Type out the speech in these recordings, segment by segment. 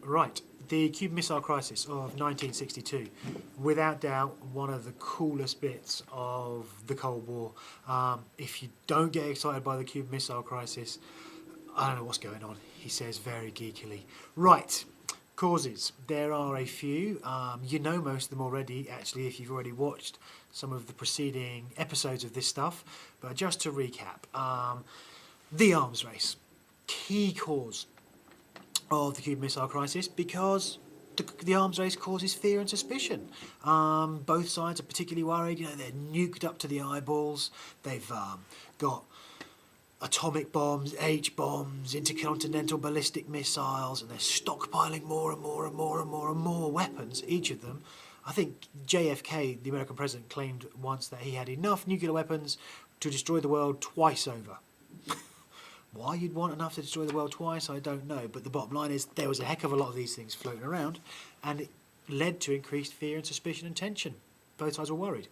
Right, the Cuban Missile Crisis of 1962, without doubt one of the coolest bits of the Cold War. If you don't get excited by the Cuban Missile Crisis, I don't know what's going on, he says very geekily. Right, causes. There are a few. You know most of them already, actually, if you've already watched some of the preceding episodes of this stuff. But just to recap, the arms race. Key cause of the Cuban Missile Crisis, because the arms race causes fear and suspicion. Both sides are particularly worried. You know, they're nuked up to the eyeballs. They've got atomic bombs, H-bombs, intercontinental ballistic missiles, and they're stockpiling more and more and more and more and more weapons, each of them. I think JFK, the American president, claimed once that he had enough nuclear weapons to destroy the world twice over. Why you'd want enough to destroy the world twice, I don't know. But the bottom line is there was a heck of a lot of these things floating around, and it led to increased fear and suspicion and tension. Both sides were worried.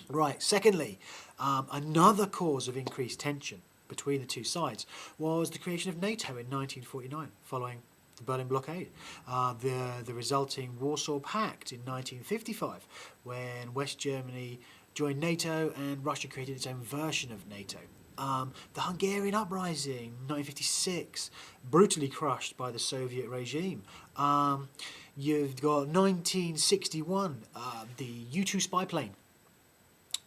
Right, secondly, another cause of increased tension between the two sides was the creation of NATO in 1949, following the Berlin blockade. The resulting Warsaw Pact in 1955, when West Germany joined NATO and Russia created its own version of NATO. The Hungarian uprising, 1956, brutally crushed by the Soviet regime. You've got 1961, the U-2 spy plane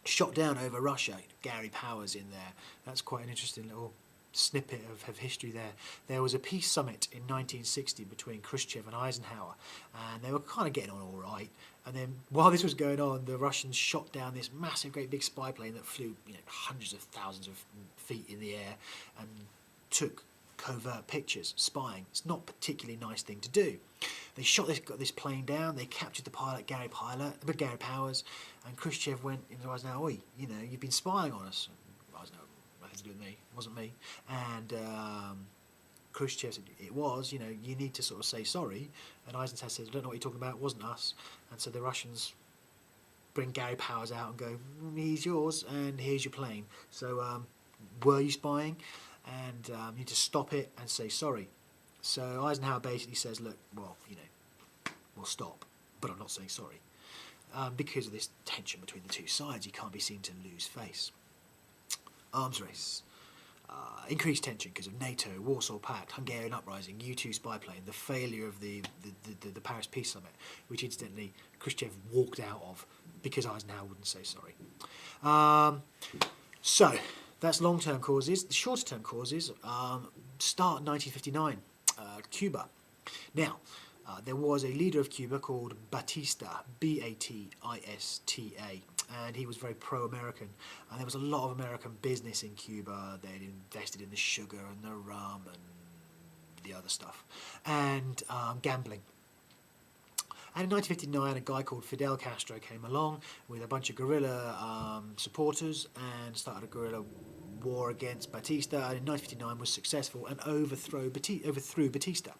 shot down over Russia. Gary Powers in there. That's quite an interesting little snippet of history there. There was a peace summit in 1960 between Khrushchev and Eisenhower, and they were kind of getting on all right. And then while this was going on, the Russians shot down this massive, great big spy plane that flew, you know, hundreds of thousands of feet in the air and took covert pictures, spying. It's not a particularly nice thing to do. They got this plane down. They captured the pilot, Gary Powers, and Khrushchev went into Eisenhower, "Oi, you know, you've been spying on us." Eisenhower, nothing to do with me. It wasn't me. And Khrushchev said, "It was. You know, you need to sort of say sorry." And Eisenhower said, "I don't know what you're talking about. It wasn't us." And so the Russians bring Gary Powers out and go, "He's yours, and here's your plane. So were you spying? And you need to stop it and say sorry." So Eisenhower basically says, "Look, well, you know, we'll stop, but I'm not saying sorry." Because of this tension between the two sides, you can't be seen to lose face. Arms race. Increased tension because of NATO, Warsaw Pact, Hungarian uprising, U-2 spy plane, the failure of the Paris Peace Summit, which incidentally Khrushchev walked out of because Eisenhower wouldn't say sorry. So that's long-term causes. The shorter-term causes start 1959, Cuba. Now, there was a leader of Cuba called Batista, Batista, and he was very pro-American. And there was a lot of American business in Cuba. They'd invested in the sugar and the rum and the other stuff, and gambling. And in 1959, a guy called Fidel Castro came along with a bunch of guerrilla supporters and started a guerrilla war against Batista, and in 1959 was successful and overthrew Batista.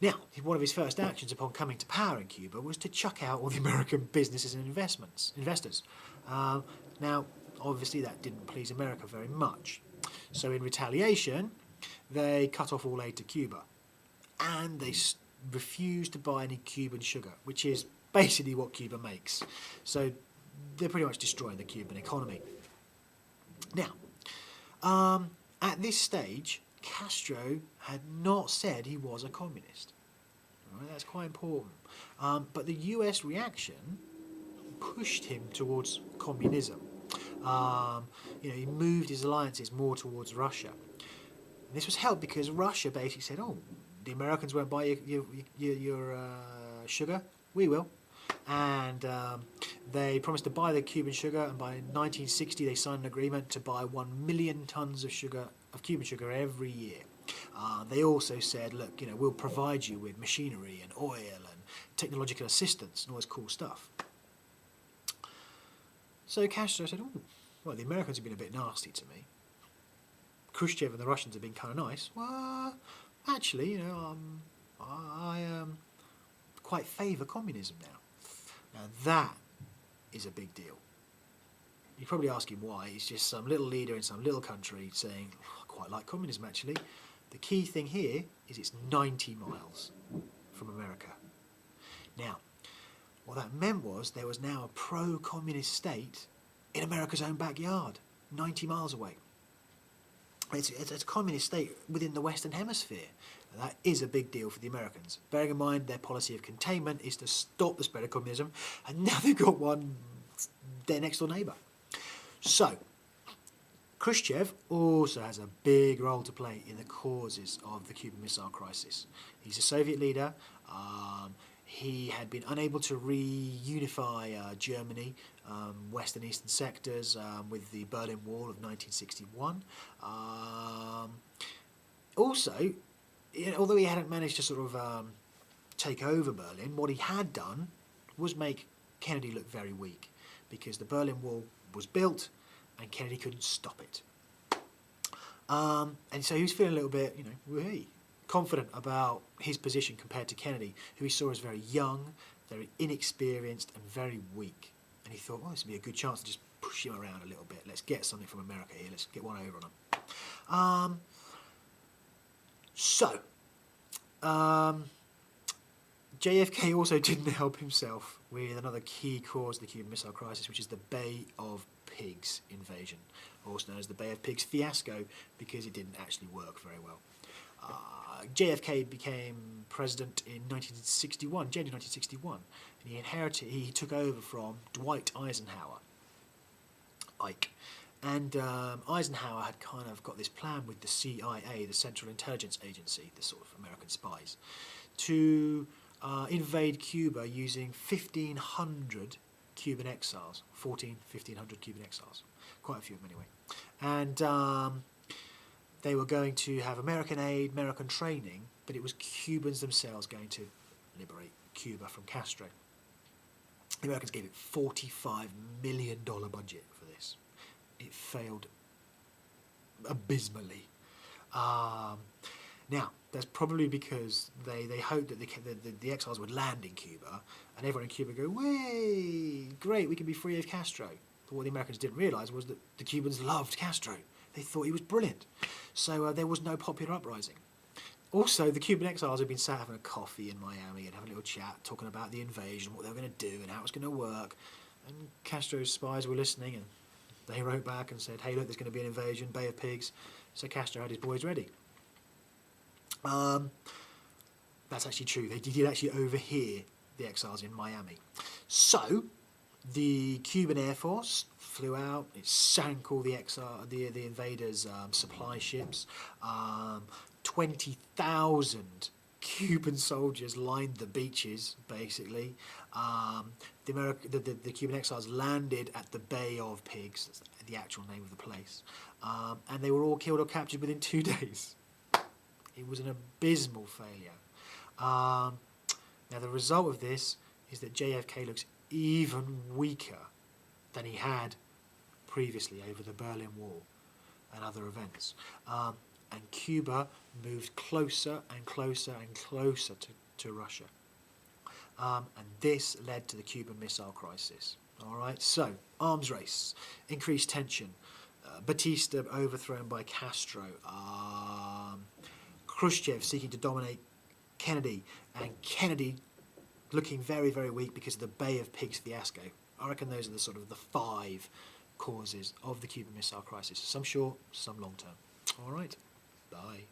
Now, one of his first actions upon coming to power in Cuba was to chuck out all the American businesses and investors. Now, obviously that didn't please America very much. So in retaliation, they cut off all aid to Cuba. And they refused to buy any Cuban sugar, which is basically what Cuba makes. So they're pretty much destroying the Cuban economy. Now, at this stage, Castro had not said he was a communist. Right, that's quite important. But the US reaction pushed him towards communism. He moved his alliances more towards Russia. And this was helped because Russia basically said, "Oh, the Americans won't buy your sugar, we will." And they promised to buy the Cuban sugar, and by 1960 they signed an agreement to buy 1 million tons of Cuban sugar every year. They also said, "Look, we'll provide you with machinery and oil and technological assistance and all this cool stuff." So Castro said, "Oh, well, the Americans have been a bit nasty to me. Khrushchev and the Russians have been kind of nice. Well, actually, I quite favour communism now." Now that is a big deal. You're probably asking why. It's just some little leader in some little country saying, "Oh, I quite like communism actually." The key thing here is it's 90 miles from America. Now, what that meant was there was now a pro-communist state in America's own backyard, 90 miles away. It's a communist state within the Western Hemisphere. And that is a big deal for the Americans. Bearing in mind their policy of containment is to stop the spread of communism, and now they've got one, their next door neighbour. So, Khrushchev also has a big role to play in the causes of the Cuban Missile Crisis. He's a Soviet leader. He had been unable to reunify Germany, west and eastern sectors, with the Berlin Wall of 1961. Also, although he hadn't managed to sort of take over Berlin, what he had done was make Kennedy look very weak, because the Berlin Wall was built and Kennedy couldn't stop it. And so he was feeling a little bit, confident about his position compared to Kennedy, who he saw as very young, very inexperienced and very weak. And he thought, well, this would be a good chance to just push him around a little bit. Let's get something from America here. Let's get one over on him. JFK also didn't help himself with another key cause of the Cuban Missile Crisis, which is the Bay of Pigs invasion, also known as the Bay of Pigs fiasco, because it didn't actually work very well. JFK became president in 1961, January 1961, and he took over from Dwight Eisenhower, Ike. And Eisenhower had kind of got this plan with the CIA, the Central Intelligence Agency, the sort of American spies, to invade Cuba using 1,500 Cuban exiles, 1,500 Cuban exiles, quite a few of them anyway. And they were going to have American aid, American training, but it was Cubans themselves going to liberate Cuba from Castro. The Americans gave it $45 million budget for this. It failed abysmally. Now, that's probably because they hoped that the exiles would land in Cuba, and everyone in Cuba would go, "Way, great, we can be free of Castro." But what the Americans didn't realise was that the Cubans loved Castro. They thought he was brilliant. So there was no popular uprising. Also, the Cuban exiles had been sat having a coffee in Miami and having a little chat, talking about the invasion, what they were going to do and how it was going to work. And Castro's spies were listening, and they wrote back and said, "Hey, look, there's going to be an invasion, Bay of Pigs." So Castro had his boys ready. That's actually true. They did actually overhear the exiles in Miami. So the Cuban Air Force flew out. It sank all the invaders' supply ships. 20,000 Cuban soldiers lined the beaches, basically. The Cuban exiles landed at the Bay of Pigs, that's the actual name of the place, and they were all killed or captured within 2 days. It was an abysmal failure. Now, the result of this is that JFK looks even weaker than he had previously over the Berlin Wall and other events. And Cuba moved closer and closer and closer to Russia. And this led to the Cuban Missile Crisis. All right, so arms race, increased tension, Batista overthrown by Castro, Khrushchev seeking to dominate Kennedy, and Kennedy looking very, very weak because of the Bay of Pigs fiasco. I reckon those are the sort of the 5 causes of the Cuban Missile Crisis. Some short, some long term. All right, bye.